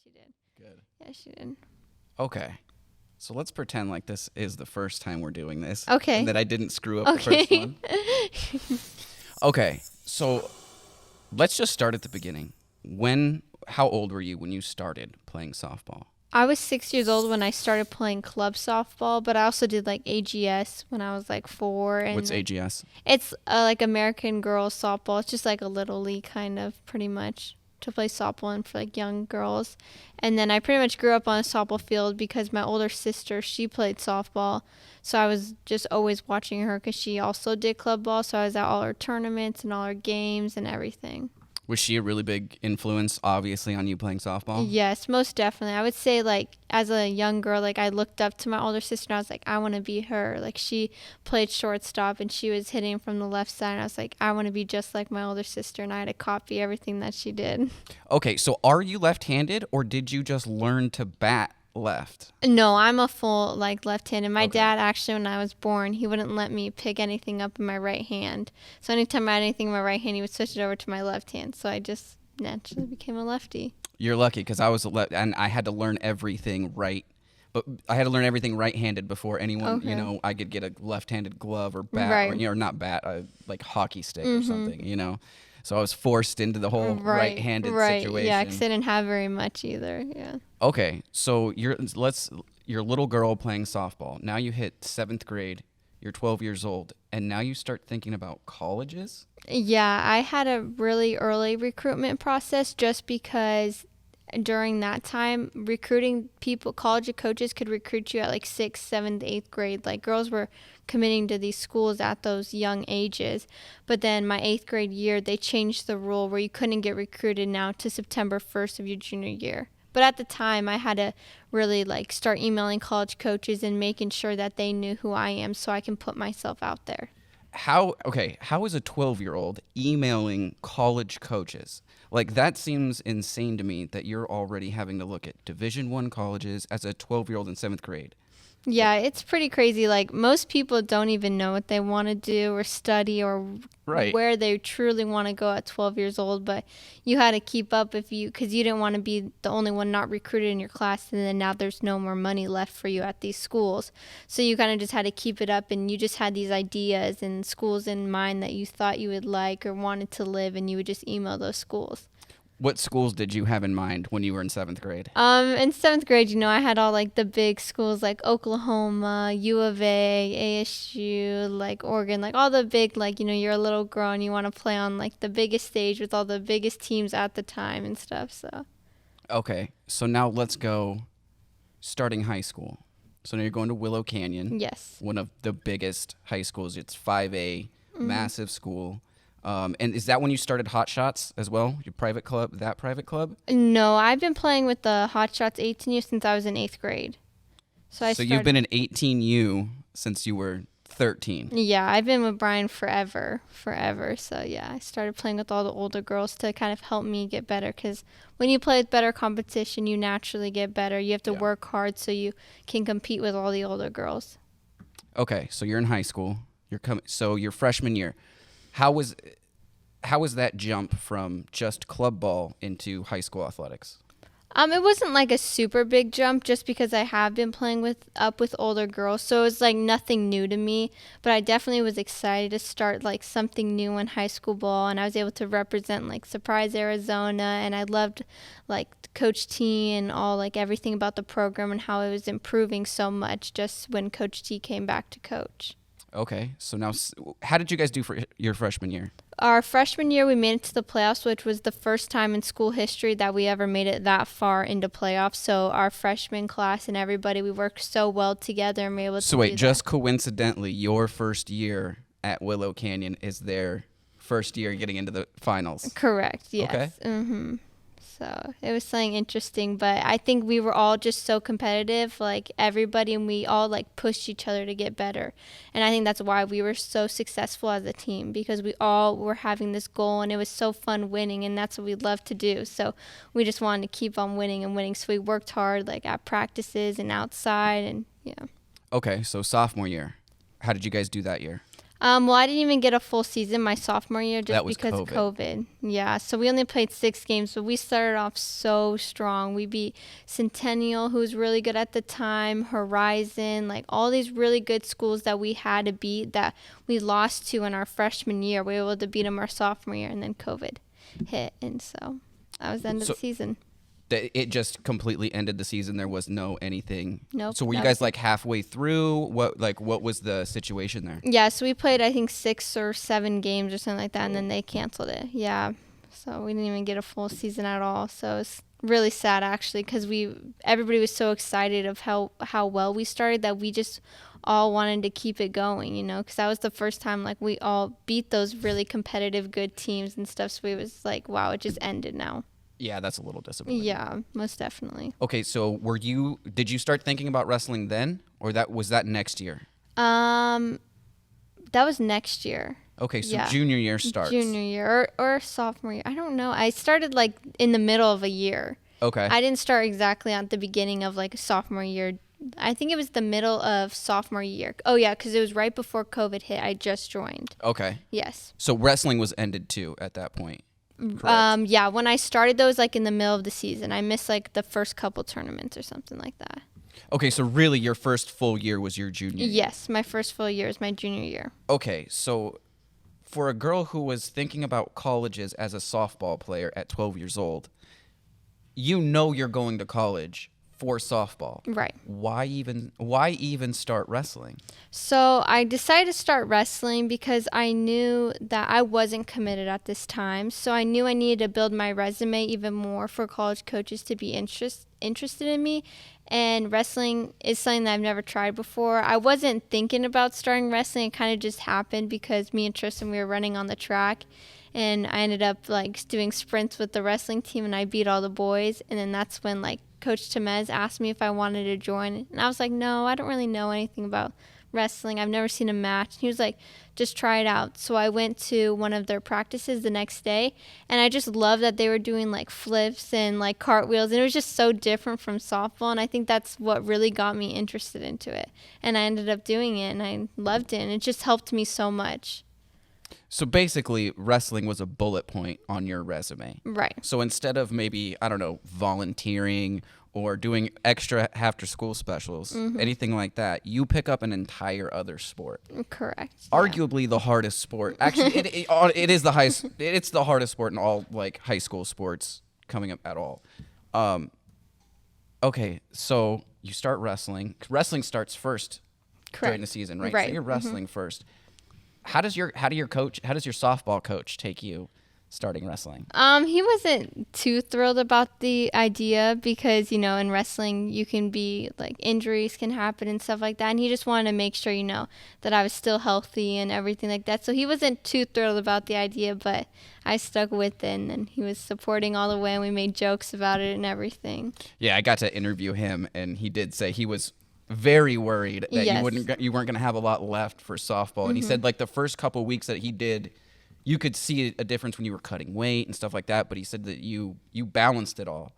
she did. Good. Yeah, she did. Okay. So let's pretend like this is the first time we're doing this. Okay. And that I didn't screw up the first one. Okay. So let's just start at the beginning. How old were you when you started playing softball? I was 6 years old when I started playing club softball, but I also did like AGS when I was like 4. And What's AGS? It's like American Girls Softball. It's just like a little league kind of, pretty much, to play softball and for like young girls. And then I pretty much grew up on a softball field because my older sister, she played softball. So I was just always watching her because she also did club ball. So I was at all her tournaments and all her games and everything. Was she a really big influence, obviously, on you playing softball? Yes, most definitely. I would say, like, as a young girl, like, I looked up to my older sister, and I was like, I want to be her. Like, she played shortstop, and she was hitting from the left side, and I was like, I want to be just like my older sister, and I had to copy everything that she did. Okay, so are you left-handed, or did you just learn to bat left? No, I'm a full, like, left-handed. My Okay. dad, actually, when I was born, he wouldn't let me pick anything up in my right hand. So anytime I had anything in my right hand, he would switch it over to my left hand. So I just naturally became a lefty. You're lucky, because I was and I had to learn everything right. But I had to learn everything right-handed before anyone, Okay. I could get a left-handed glove or bat, Right. or not bat, like hockey stick or something. So I was forced into the whole right-handed situation. Yeah, because I didn't have very much either. Yeah. Okay, so you're a little girl playing softball. Now you hit 7th grade. You're 12 years old, and now you start thinking about colleges? Yeah, I had a really early recruitment process just because during that time, recruiting people, college coaches could recruit you at like 6th, 7th, 8th grade. Like, girls were committing to these schools at those young ages. But then my 8th grade year, they changed the rule where you couldn't get recruited now to September 1st of your junior year. But at the time, I had to really like start emailing college coaches and making sure that they knew who I am so I can put myself out there. How is a 12-year-old emailing college coaches? Like, that seems insane to me that you're already having to look at Division I colleges as a 12-year-old in 7th grade. Yeah, it's pretty crazy. Like, most people don't even know what they want to do or study or Right. where they truly want to go at 12 years old. But you had to keep up because you didn't want to be the only one not recruited in your class. And then now there's no more money left for you at these schools. So you kind of just had to keep it up, and you just had these ideas and schools in mind that you thought you would like or wanted to live, and you would just email those schools. What schools did you have in mind when you were in 7th grade? In 7th grade, I had all like the big schools like Oklahoma, U of A, ASU, like Oregon, like all the big, like, you're a little girl and you want to play on like the biggest stage with all the biggest teams at the time and stuff. So. Okay, so now let's go starting high school. So now you're going to Willow Canyon. Yes. One of the biggest high schools. It's 5A, massive school. And is that when you started Hot Shots as well? Your private club, that private club? No, I've been playing with the Hot Shots 18U since I was in 8th grade. So you've been in 18U since you were 13. Yeah, I've been with Brian forever. So yeah, I started playing with all the older girls to kind of help me get better, because when you play with better competition, you naturally get better. You have to work hard so you can compete with all the older girls. Okay, so you're in high school. So your freshman year. How was that jump from just club ball into high school athletics? It wasn't like a super big jump just because I have been playing with older girls, so it was like nothing new to me, but I definitely was excited to start like something new in high school ball, and I was able to represent like Surprise, Arizona, and I loved like Coach T and all like everything about the program and how it was improving so much just when Coach T came back to coach. Okay, so now how did you guys do for your freshman year? Our freshman year, we made it to the playoffs, which was the first time in school history that we ever made it that far into playoffs. So our freshman class and everybody, we worked so well together and we were able to So wait, do just that. coincidentally, your first year at Willow Canyon is their first year getting into the finals. Correct, yes. Okay. Mm-hmm. So it was something interesting, but I think we were all just so competitive, like everybody, and we all like pushed each other to get better. And I think that's why we were so successful as a team, because we all were having this goal, and it was so fun winning, and that's what we love to do. So we just wanted to keep on winning and winning. So we worked hard like at practices and outside, and yeah. Okay, so sophomore year. How did you guys do that year? Well, I didn't even get a full season my sophomore year just That was because of COVID. COVID. Yeah, so we only played 6 games, but we started off so strong. We beat Centennial, who was really good at the time, Horizon, like all these really good schools that we had to beat that we lost to in our freshman year. We were able to beat them our sophomore year, and then COVID hit, and so that was the end of So the season. it just completely ended the season. There was no anything. Nope. So were you that guys was like halfway through? What was the situation there? Yeah, so we played I think 6 or 7 games or something like that, and then they canceled it. Yeah, so we didn't even get a full season at all. So it's really sad actually, because everybody was so excited of how well we started that we just all wanted to keep it going, because that was the first time like we all beat those really competitive good teams and stuff. So it was like, wow, it just ended now. Yeah, that's a little disappointing. Yeah, most definitely. Okay, so did you start thinking about wrestling then, or was that next year? That was next year. Okay, so Yeah. junior year starts. Junior year or sophomore year. I don't know. I started like in the middle of a year. Okay. I didn't start exactly at the beginning of like sophomore year. I think it was the middle of sophomore year. Oh yeah, because it was right before COVID hit. I just joined. Okay. Yes. So wrestling was ended too at that point. Correct. Yeah. When I started, those like in the middle of the season. I missed like the first couple tournaments or something like that. Okay, so really your first full year was your junior year. Yes, my first full year is my junior year. Okay, so for a girl who was thinking about colleges as a softball player at 12 years old, you're going to college for softball. Right. Why even start wrestling? So I decided to start wrestling because I knew that I wasn't committed at this time. So I knew I needed to build my resume even more for college coaches to be interested in me. And wrestling is something that I've never tried before. I wasn't thinking about starting wrestling. It kind of just happened because me and Tristan, we were running on the track. And I ended up like doing sprints with the wrestling team, and I beat all the boys. And then that's when like Coach Temez asked me if I wanted to join. And I was like, no, I don't really know anything about wrestling. I've never seen a match. And he was like, just try it out. So I went to one of their practices the next day, and I just loved that they were doing like flips and like cartwheels. And it was just so different from softball. And I think that's what really got me interested into it. And I ended up doing it, and I loved it. And it just helped me so much. So basically, wrestling was a bullet point on your resume. Right. So instead of maybe, I don't know, volunteering or doing extra after-school specials, anything like that, you pick up an entire other sport. Correct. Yeah. Arguably the hardest sport. Actually, it is the highest. It's the hardest sport in all like high school sports coming up at all. Okay, so you start wrestling. Wrestling starts first during the season, right? Right. So you're wrestling first. How does your softball coach take you starting wrestling? He wasn't too thrilled about the idea because, in wrestling you can be like injuries can happen and stuff like that. And he just wanted to make sure, that I was still healthy and everything like that. So he wasn't too thrilled about the idea, but I stuck with it, and he was supporting all the way, and we made jokes about it and everything. Yeah, I got to interview him, and he did say he was very worried that Yes. you weren't going to have a lot left for softball. And he said like the first couple weeks that he did, you could see a difference when you were cutting weight and stuff like that, but he said that you balanced it all.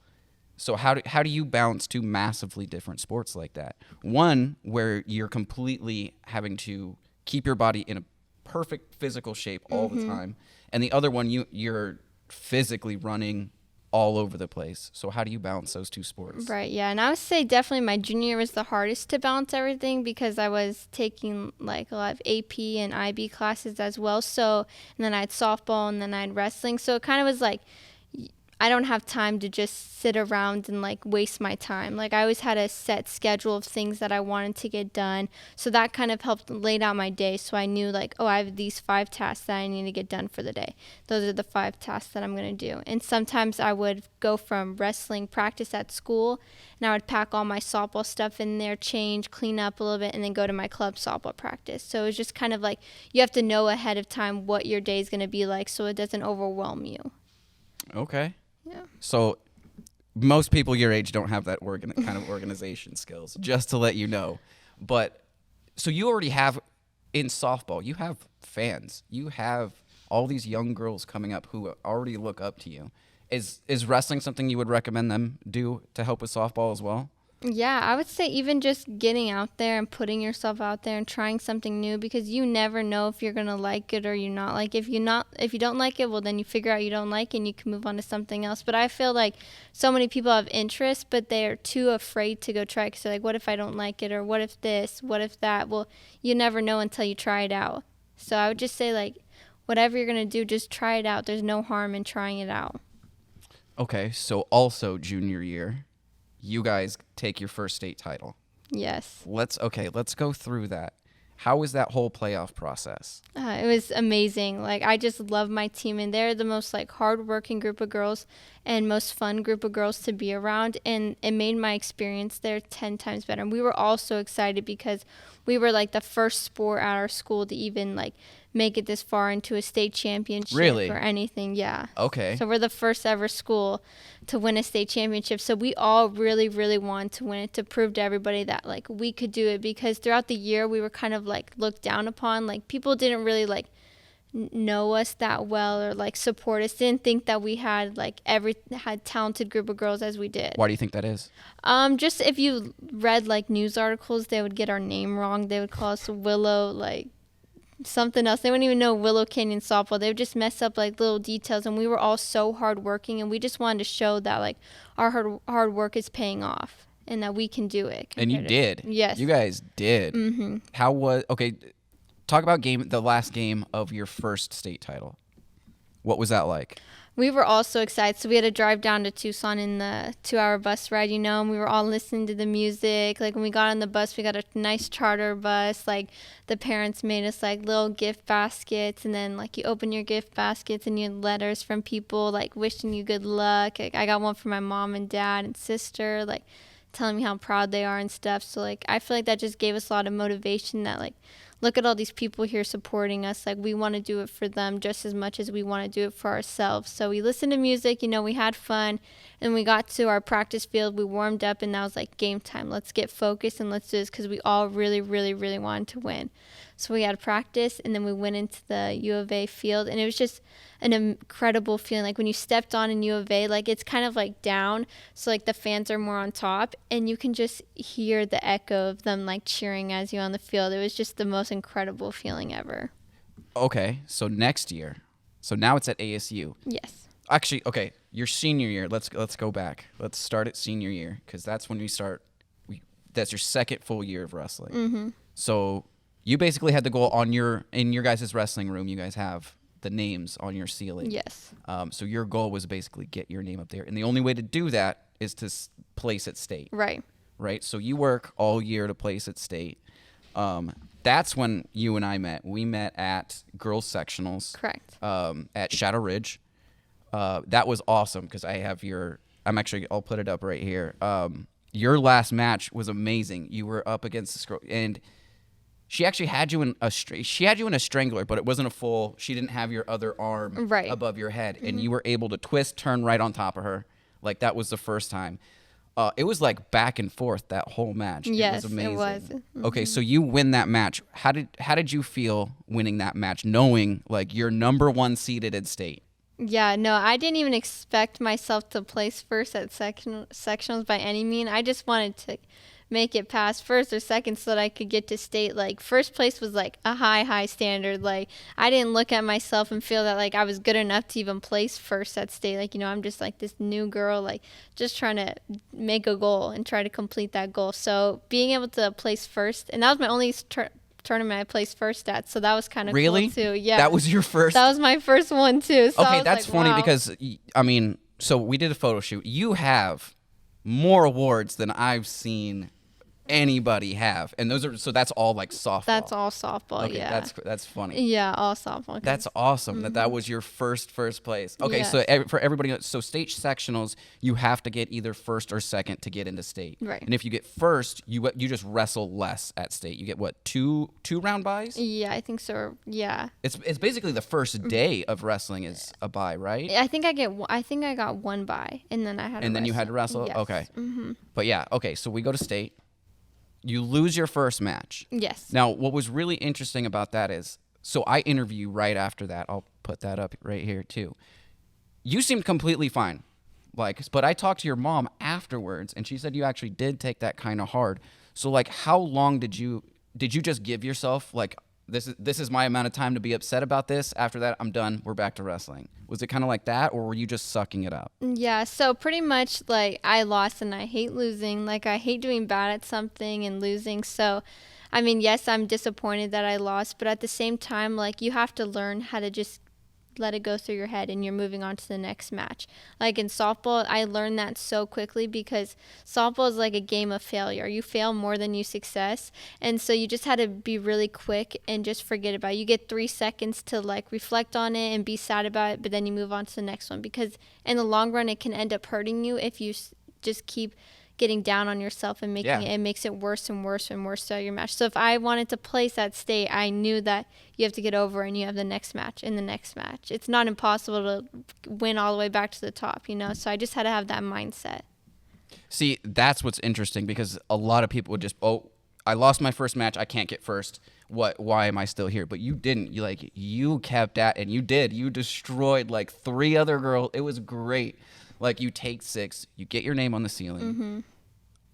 So how do you balance two massively different sports like that? One where you're completely having to keep your body in a perfect physical shape all the time, and the other one you're physically running all over the place. So how do you balance those two sports? Right, yeah. And I would say definitely my junior year was the hardest to balance everything because I was taking like a lot of AP and IB classes as well. So, and then I had softball, and then I had wrestling. So it kind of was like I don't have time to just sit around and like waste my time. Like I always had a set schedule of things that I wanted to get done. So that kind of helped lay out my day. So I knew like, oh, I have these 5 tasks that I need to get done for the day. Those are the 5 tasks that I'm going to do. And sometimes I would go from wrestling practice at school, and I would pack all my softball stuff in there, change, clean up a little bit, and then go to my club softball practice. So it was just kind of like you have to know ahead of time what your day is going to be like so it doesn't overwhelm you. Okay. Yeah. So most people your age don't have that kind of organization skills, just to let you know. But so you already have in softball, you have fans. You have all these young girls coming up who already look up to you. Is wrestling something you would recommend them do to help with softball as well? Yeah, I would say even just getting out there and putting yourself out there and trying something new, because you never know if you're gonna like it or you not like it. If you don't like it, well then you figure out you don't like it and you can move on to something else. But I feel like so many people have interest, but they are too afraid to go try it. 'Cause they're like, what if I don't like it, or what if this, what if that? Well, you never know until you try it out. So I would just say, like, whatever you're gonna do, just try it out. There's no harm in trying it out. Okay, so also junior year, you guys take your first state title. Yes. Let's go through that. How was that whole playoff process? It was amazing. Like, I just love my team, and they're the most like hardworking group of girls and most fun group of girls to be around, and it made my experience there 10 times better. And we were all so excited because we were like the first sport at our school to even like make it this far into a state championship Really? or anything. Yeah. Okay. So we're the first ever school to win a state championship. So we all really, really wanted to win it, to prove to everybody that like we could do it, because throughout the year we were kind of like looked down upon. Like, people didn't really like know us that well or like support us, didn't think that we had like had talented group of girls as we did. Why do you think that is? Just if you read like news articles, they would get our name wrong. They would call us Willow like something else. They wouldn't even know Willow Canyon softball. They would just mess up like little details, and we were all so hardworking, and we just wanted to show that like our hard work is paying off and that we can do it. And you did. Yes. You guys did. Mm-hmm. How was talk about the last game of your first state title. What was that like? We were all so excited. So we had to drive down to Tucson in the 2-hour bus ride, and we were all listening to the music. Like, when we got on the bus, we got a nice charter bus. Like, the parents made us like little gift baskets, and then like you open your gift baskets and you had letters from people like wishing you good luck. Like, I got one from my mom and dad and sister, like telling me how proud they are and stuff. So like, I feel like that just gave us a lot of motivation that like, look at all these people here supporting us. Like, we want to do it for them just as much as we want to do it for ourselves. So we listened to music, we had fun, and we got to our practice field. We warmed up, and that was like game time. Let's get focused and let's do this, because we all really, really, really wanted to win. So we had practice, and then we went into the U of A field, and it was just an incredible feeling. Like, when you stepped on in U of A, like, it's kind of like down, so like the fans are more on top, and you can just hear the echo of them like cheering as you on the field. It was just the most incredible feeling ever. Okay, so next year. So now it's at ASU. Yes. Actually, okay, your senior year. Let's go back. Let's start at senior year, because that's when we start. That's your second full year of wrestling. Mm-hmm. So you basically had the goal in your guys' wrestling room. You guys have the names on your ceiling. Yes. So your goal was basically get your name up there, and the only way to do that is to place at state. Right. Right. So you work all year to place at state. That's when you and I met. We met at girls sectionals. Correct. At Shadow Ridge. That was awesome, because I'll put it up right here. Your last match was amazing. You were up against this girl, and she actually had you in a strangler, but it wasn't a full. She didn't have your other arm right above your head, and you were able to twist, turn right on top of her. Like, that was the first time. It was like back and forth that whole match. Yes, it was amazing. it was. Mm-hmm. Okay, so you win that match. How did you feel winning that match, knowing like you're number 1 seeded in state? Yeah, no, I didn't even expect myself to place first at sectionals by any mean. I just wanted to make it past first or second so that I could get to state. Like, first place was like a high standard. Like, I didn't look at myself and feel that like I was good enough to even place first at state. Like, I'm just like this new girl, like just trying to make a goal and try to complete that goal. So being able to place first, and that was my only tournament I placed first at, so that was kind of really cool too. Yeah, that was your first. That was my first one too. So okay, that's like, funny, wow. because so we did a photo shoot. You have more awards than I've seen anybody have, and that's all like softball. That's all softball. Okay, yeah, that's funny. Yeah, all softball. That's awesome. That was your first place. Okay, Yes. so for everybody, so state sectionals, you have to get either first or second to get into state. Right. And if you get first, you just wrestle less at state. You get what, two round buys? Yeah, I think so. Yeah. It's basically the first day of wrestling is a bye, right? I think I got one bye, and then I had. And then you had to wrestle. Yes. Okay. Mm-hmm. But yeah, okay. So we go to state. You lose your first match. Yes. Now, what was really interesting about that is, so I interview you right after that. I'll put that up right here too. You seemed completely fine. Like, but I talked to your mom afterwards, and she said you actually did take that kind of hard. So, like, how long did you just give yourself, like, this is my amount of time to be upset about this. After that, I'm done. We're back to wrestling. Was it kind of like that, or were you just sucking it up? Yeah, so pretty much like I lost and I hate losing. Like I hate doing bad at something and losing. So, I mean, yes, I'm disappointed that I lost, but at the same time, like you have to learn how to just let it go through your head and you're moving on to the next match. Like in softball, I learned that so quickly because softball is like a game of failure. You fail more than you success. And so you just had to be really quick and just forget about it. You get 3 seconds to like reflect on it and be sad about it, but then you move on to the next one because in the long run, it can end up hurting you if you just keep getting down on yourself and making it makes it worse and worse and worse throughout your match. So if I wanted to place at state, I knew that you have to get over and you have the next match and the next match. It's not impossible to win all the way back to the top, you know? So I just had to have that mindset. See, that's what's interesting because a lot of people would just, oh, I lost my first match. I can't get first. Why am I still here? But you didn't. You kept at, and you did. You destroyed like 3 other girls. It was great. Like, you take 6, you get your name on the ceiling. Mm-hmm.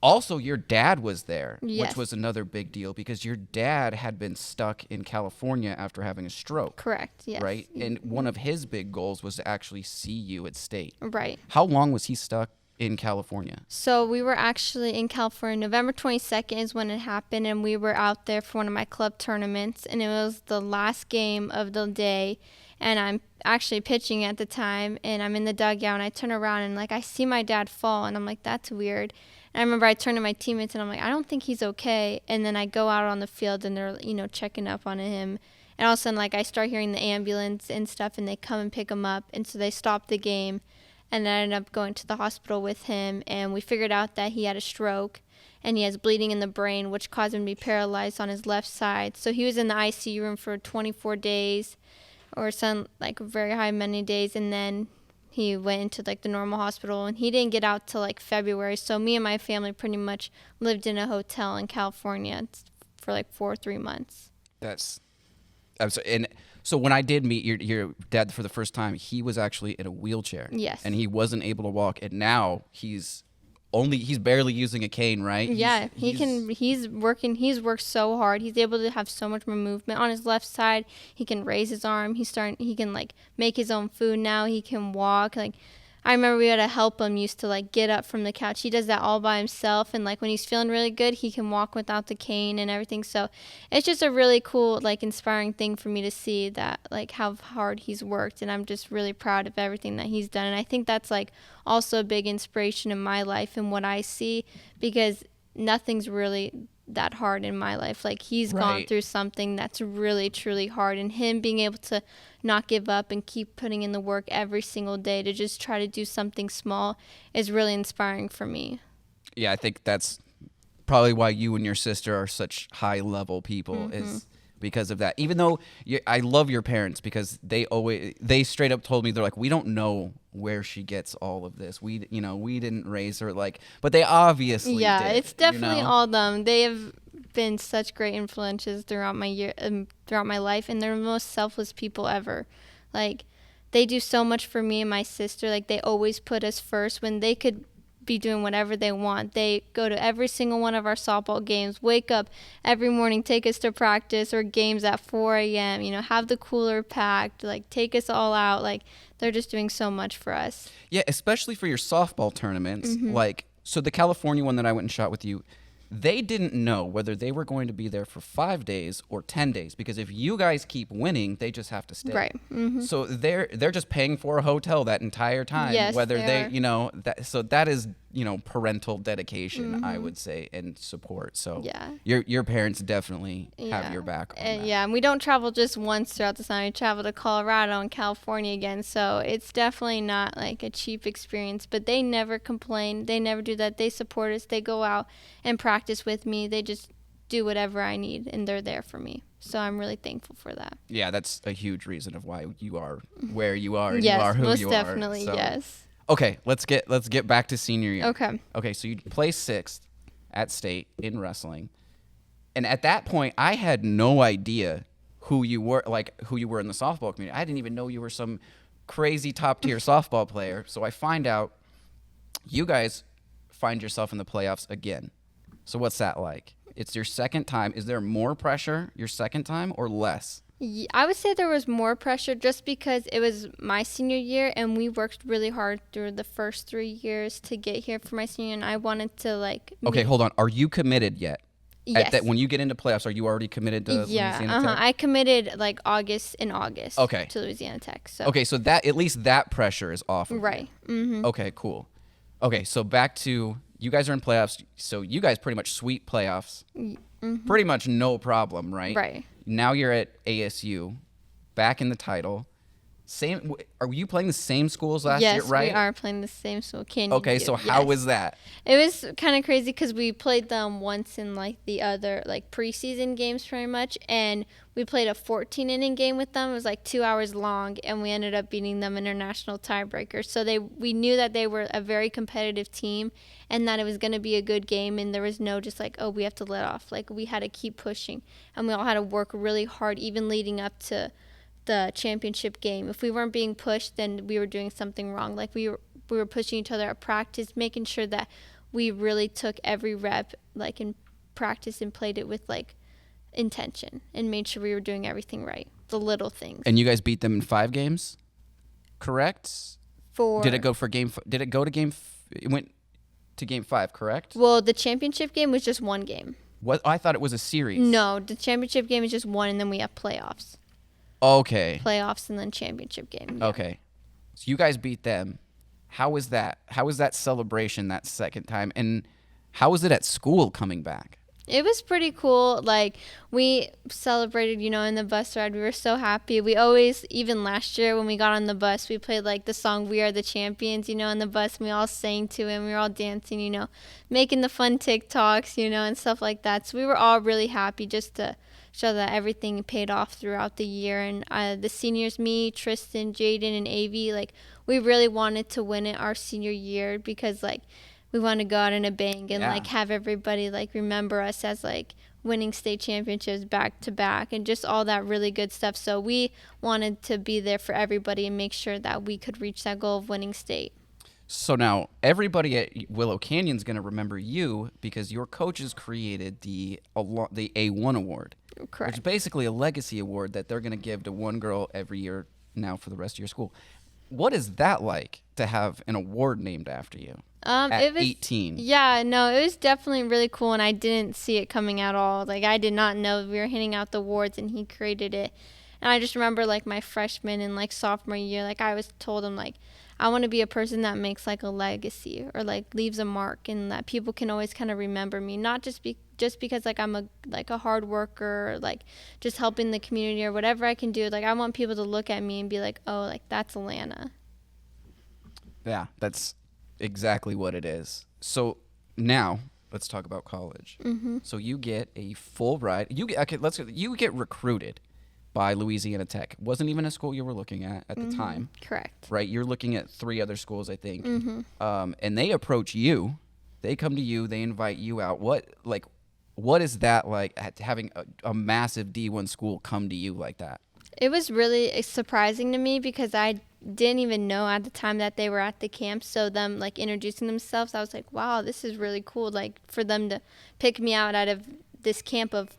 Also, your dad was there, Yes. which was another big deal because your dad had been stuck in California after having a stroke. Correct, yes. Right? And one of his big goals was to actually see you at state. Right. How long was he stuck in California? So we were actually in California. November 22nd is when it happened, and we were out there for one of my club tournaments, and it was the last game of the day. And I'm actually pitching at the time, and I'm in the dugout, and I turn around, and, like, I see my dad fall, and I'm like, that's weird. And I remember I turned to my teammates, and I'm like, I don't think he's okay. And then I go out on the field, and they're, checking up on him. And all of a sudden, like, I start hearing the ambulance and stuff, and they come and pick him up. And so they stop the game, and I ended up going to the hospital with him, and we figured out that he had a stroke, and he has bleeding in the brain, which caused him to be paralyzed on his left side. So he was in the ICU room for 24 days. Or some like very high many days, and then he went into like the normal hospital, and he didn't get out till like February. So me and my family pretty much lived in a hotel in California for like 4 or 3 months. And so when I did meet your dad for the first time, he was actually in a wheelchair. Yes. And he wasn't able to walk, and now he's barely using a cane, right? Yeah, he's worked so hard. He's able to have so much more movement on his left side. He can raise his arm. He can like make his own food now. He can walk. Like I remember we had to help him used to like get up from the couch. He does that all by himself, and like when he's feeling really good, he can walk without the cane and everything. So it's just a really cool, like inspiring thing for me to see that like how hard he's worked, and I'm just really proud of everything that he's done. And I think that's like also a big inspiration in my life and what I see, because nothing's really that hard in my life. Like he's gone through something that's really truly hard, and him being able to not give up and keep putting in the work every single day to just try to do something small is really inspiring for me. Yeah, I think that's probably why you and your sister are such high level people, is because of that. Even though I love your parents, because they straight up told me, they're like, we don't know where she gets all of this. We didn't raise her, like, but they obviously did, it's definitely all them. They have been such great influences throughout my life, and they're the most selfless people ever. Like they do so much for me and my sister. Like they always put us first when they could be doing whatever they want. They go to every single one of our softball games, wake up every morning, take us to practice or games at 4 a.m., have the cooler packed, like take us all out. Like they're just doing so much for us. Yeah, especially for your softball tournaments. Like, so the California one that I went and shot with you, they didn't know whether they were going to be there for 5 days or 10 days, because if you guys keep winning, they just have to stay. Right. So they're just paying for a hotel that entire time. Yes, whether they are. So that is parental dedication, I would say, and support. So yeah, your parents definitely have your back on that. Yeah, and we don't travel just once throughout the summer. We travel to Colorado and California again, so it's definitely not like a cheap experience, but they never complain. They never do that. They support us. They go out and practice with me. They just do whatever I need, and they're there for me. So I'm really thankful for that. Yeah, that's a huge reason of why you are where you are, and yes, you are who most you definitely, are. So. Yes. Okay, let's get back to senior year. Okay, so you placed 6th at state in wrestling, and at that point, I had no idea who you were in the softball community. I didn't even know you were some crazy top tier softball player. So I find out You guys find yourself in the playoffs again. So what's that like? It's your second time. Is there more pressure your second time or less? I would say there was more pressure just because it was my senior year and we worked really hard through the first 3 years to get here for my senior year, and I wanted to Okay, hold on. Are you committed yet? Yes. When you get into playoffs, are you already committed to Louisiana Tech? I committed like in August Okay. to Louisiana Tech. So. Okay, so that at least that pressure is off of Right. you. Mm-hmm. Okay, cool. Okay, so back to you guys are in playoffs. So you guys pretty much sweep playoffs. Mm-hmm. Pretty much no problem, right? Right. Now you're at ASU, back in the title. Are you playing the same schools last year, right? Yes, we are playing the same school. Okay, so how was that? It was kind of crazy because we played them once in like the other like preseason games pretty much, and we played a 14-inning game with them. It was like 2 hours long, and we ended up beating them international tiebreaker. So we knew that they were a very competitive team and that it was going to be a good game, and there was no just like, oh, we have to let off. Like we had to keep pushing, and we all had to work really hard even leading up to the championship game. If we weren't being pushed, then we were doing something wrong. Like we were pushing each other at practice, making sure that we really took every rep like in practice and played it with like intention and made sure we were doing everything right. The little things. And you guys beat them in 5 games, correct? Did it go to game? It went to game 5, correct? Well, the championship game was just one game. What? I thought it was a series. No, the championship game is just one, and then we have playoffs. Okay. Playoffs and then championship game. Yeah. Okay. So you guys beat them. How was that? How was that celebration that second time? And how was it at school coming back? It was pretty cool. Like, we celebrated, in the bus ride. We were so happy. We always, even last year when we got on the bus, we played, like, the song We Are the Champions, on the bus. And we all sang to it. And we were all dancing, making the fun TikToks, and stuff like that. So we were all really happy just to show that everything paid off throughout the year. And the seniors, me, Tristan, Jaden, and Avi, like, we really wanted to win it our senior year because, like, we want to go out in a bang and like have everybody like remember us as like winning state championships back to back and just all that really good stuff. So we wanted to be there for everybody and make sure that we could reach that goal of winning state. So now everybody at Willow Canyon is going to remember you because your coaches created the A1 award. Correct. Which is basically a legacy award that they're going to give to one girl every year now for the rest of your school. What is that like to have an award named after you? At 18. Yeah, no, it was definitely really cool, and I didn't see it coming at all. Like, I did not know we were handing out the awards, and he created it. And I just remember, like, my freshman and, like, sophomore year, like, I told him, like, I want to be a person that makes, like, a legacy or, like, leaves a mark and that people can always kind of remember me, not just because, like, I'm a hard worker or, like, just helping the community or whatever I can do. Like, I want people to look at me and be like, oh, like, that's Alannah. Yeah, that's exactly what it is. So now let's talk about college. Mm-hmm. So you get a full ride. You get recruited by Louisiana Tech. Wasn't even a school you were looking at the time. Correct. Right. You're looking at 3 other schools, I think. Mm-hmm. And they approach you. They come to you. They invite you out. What is that like? Having a massive D1 school come to you like that? It was really surprising to me because I didn't even know at the time that they were at the camp. So them like introducing themselves, I was like, wow, this is really cool. Like for them to pick me out of this camp of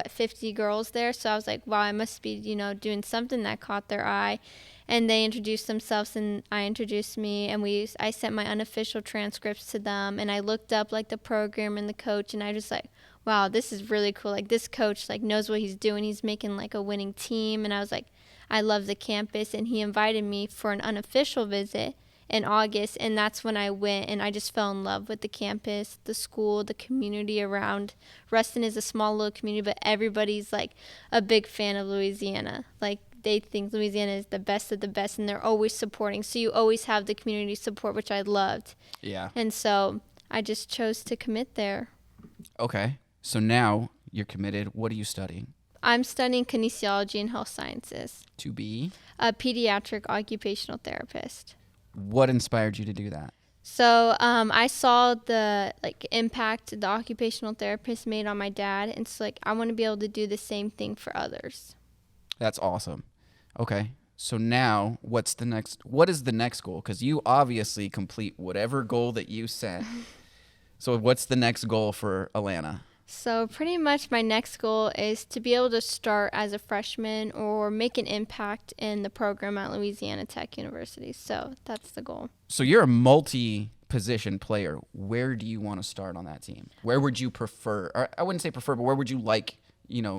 50 girls there. So I was like, wow, I must be, doing something that caught their eye. And they introduced themselves and I introduced me, and I sent my unofficial transcripts to them, and I looked up like the program and the coach, and I just like, wow, this is really cool. Like this coach like knows what he's doing. He's making like a winning team. And I was like, I love the campus. And he invited me for an unofficial visit in August. And that's when I went, and I just fell in love with the campus, the school, the community around. Ruston is a small little community, but everybody's like a big fan of Louisiana. Like they think Louisiana is the best of the best, and they're always supporting. So you always have the community support, which I loved. Yeah. And so I just chose to commit there. Okay. So now you're committed. What are you studying? I'm studying kinesiology and health sciences. To be? A pediatric occupational therapist. What inspired you to do that? So I saw the impact the occupational therapist made on my dad, and so I want to be able to do the same thing for others. That's awesome. Okay. So now, what is the next goal? Because you obviously complete whatever goal that you set. So what's the next goal for Alannah? So pretty much my next goal is to be able to start as a freshman or make an impact in the program at Louisiana Tech University. So that's the goal. So you're a multi-position player. Where do you want to start on that team? Where would you prefer, or I wouldn't say prefer, but where would you like,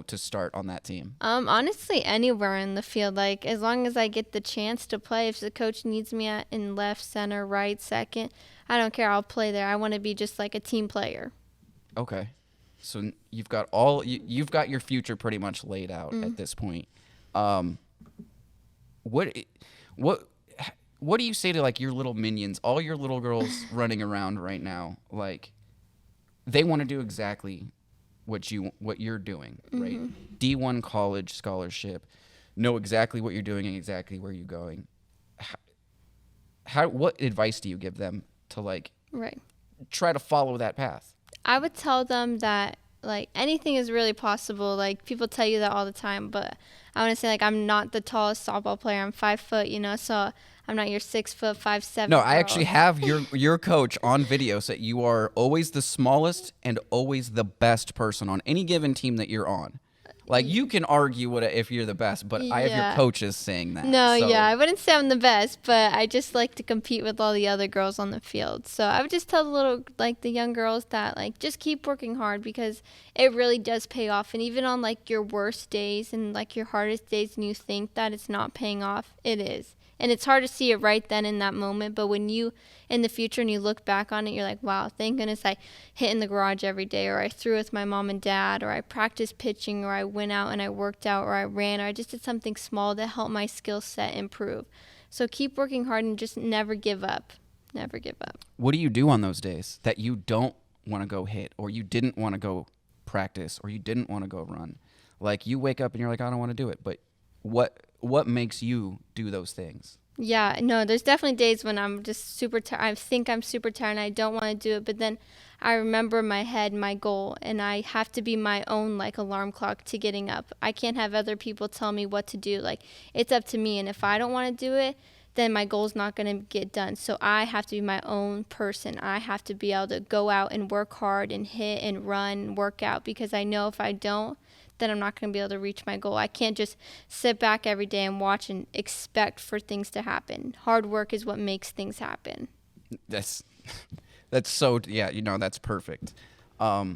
to start on that team? Honestly, anywhere in the field. Like, as long as I get the chance to play, if the coach needs me in left, center, right, second, I don't care. I'll play there. I want to be just like a team player. Okay. So you've got your future pretty much laid out at this point. What do you say to like your little minions, all your little girls running around right now? Like, they want to do exactly what you're doing, right? D1 college scholarship, know exactly what you're doing and exactly where you're going. What advice do you give them to like try to follow that path? I would tell them that, like, anything is really possible. Like, people tell you that all the time, but I want to say, like, I'm not the tallest softball player. I'm 5 foot, so I'm not your 6 foot, 5'7" No, girl. I actually have your coach on video say you are always the smallest and always the best person on any given team that you're on. Like, you can argue if you're the best, but I have your coaches saying that. No, I wouldn't say I'm the best, but I just like to compete with all the other girls on the field. So I would just tell the young girls that, like, just keep working hard because it really does pay off. And even on, like, your worst days and, like, your hardest days and you think that it's not paying off, it is. And it's hard to see it right then in that moment, but when you, in the future, and you look back on it, you're like, wow, thank goodness I hit in the garage every day, or I threw with my mom and dad, or I practiced pitching, or I went out and I worked out, or I ran, or I just did something small that helped my skill set improve. So keep working hard and just never give up. Never give up. What do you do on those days that you don't want to go hit, or you didn't want to go practice, or you didn't want to go run? Like, you wake up and you're like, I don't want to do it, but what makes you do those things? Yeah, no, there's definitely days when I'm just super tired. I think I'm super tired and I don't want to do it, but then I remember my head, my goal, and I have to be my own, like, alarm clock to getting up. I can't have other people tell me what to do. Like, it's up to me, and if I don't want to do it, then my goal's not going to get done. So I have to be my own person. I have to be able to go out and work hard and hit and run and work out, because I know if I don't, then I'm not going to be able to reach my goal. I can't just sit back every day and watch and expect for things to happen. Hard work is what makes things happen. That's so, yeah, that's perfect. I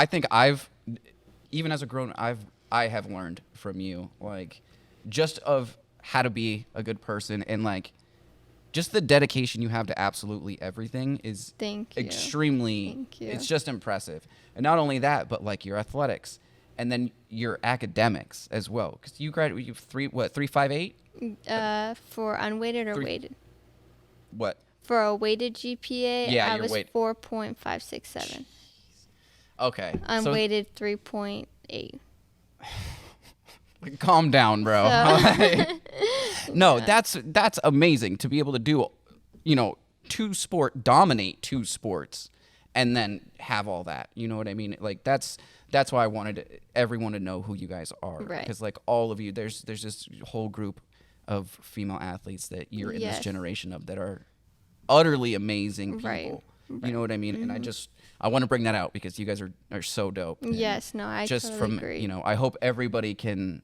think even as a grown, I have learned from you, like, just of how to be a good person, and like just the dedication you have to absolutely everything is extremely, Thank you. It's just impressive. And not only that, but like your athletics and then your academics as well. Because you graduated, you have 3.58? For unweighted or weighted? What? For a weighted GPA, I was 4.567. Okay. Unweighted, 3.8. Calm down, bro. So. No, that's amazing to be able to do, dominate two sports and then have all that. You know what I mean? Like, that's why I wanted everyone to know who you guys are. Right. Because, like, all of you, there's this whole group of female athletes that you're in this generation of that are utterly amazing people. Right. You know what I mean? Mm-hmm. And I want to bring that out because you guys are so dope. Yes, no, I just totally agree. I hope everybody can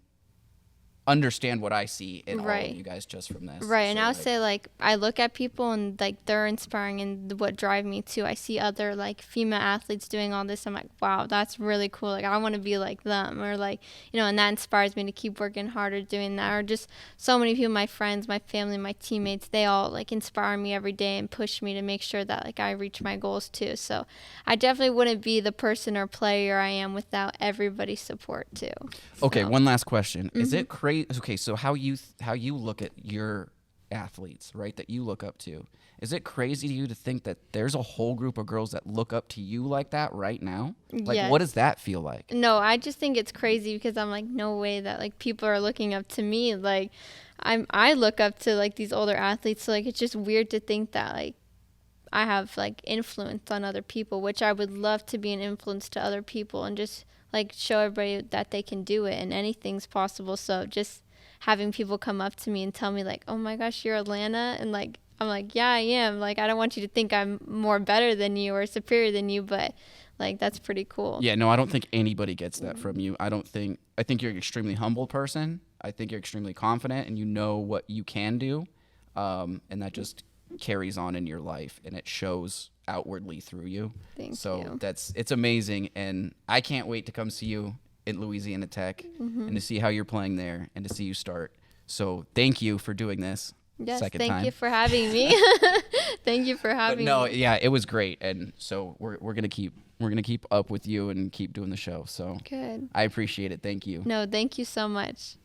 understand what I see in all of you guys just from this. Right, so, and I'll say, like, I look at people and, like, they're inspiring and what drive me too. I see other, like, female athletes doing all this. I'm like, wow, that's really cool. Like, I want to be like them, or, like, and that inspires me to keep working harder doing that. Or just so many people, my friends, my family, my teammates, they all, like, inspire me every day and push me to make sure that, like, I reach my goals too. So I definitely wouldn't be the person or player I am without everybody's support too. Okay, one last question. Mm-hmm. Is it crazy? Okay, so how you look at your athletes, right, that you look up to, is it crazy to you to think that there's a whole group of girls that look up to you like that right now? Like, what does that feel like? No, I just think it's crazy because I'm like, no way that, like, people are looking up to me. Like, I look up to, like, these older athletes, so, like, it's just weird to think that, like, I have, like, influence on other people, which I would love to be an influence to other people and just, like, show everybody that they can do it and anything's possible. So just having people come up to me and tell me like, oh my gosh, you're Alannah. And like, I'm like, yeah, I am. Like, I don't want you to think I'm more better than you or superior than you, but like, that's pretty cool. Yeah, no, I don't think anybody gets that from you. I think you're an extremely humble person. I think you're extremely confident and you know what you can do. And that just carries on in your life and it shows outwardly through you. Thank you. It's amazing. And I can't wait to come see you in Louisiana Tech and to see how you're playing there and to see you start. So thank you for doing this. Yes, second thank time. you for having me. Thank you for having me. Yeah, it was great. And so we're gonna keep up with you and keep doing the show. So good. I appreciate it. Thank you. No, thank you so much.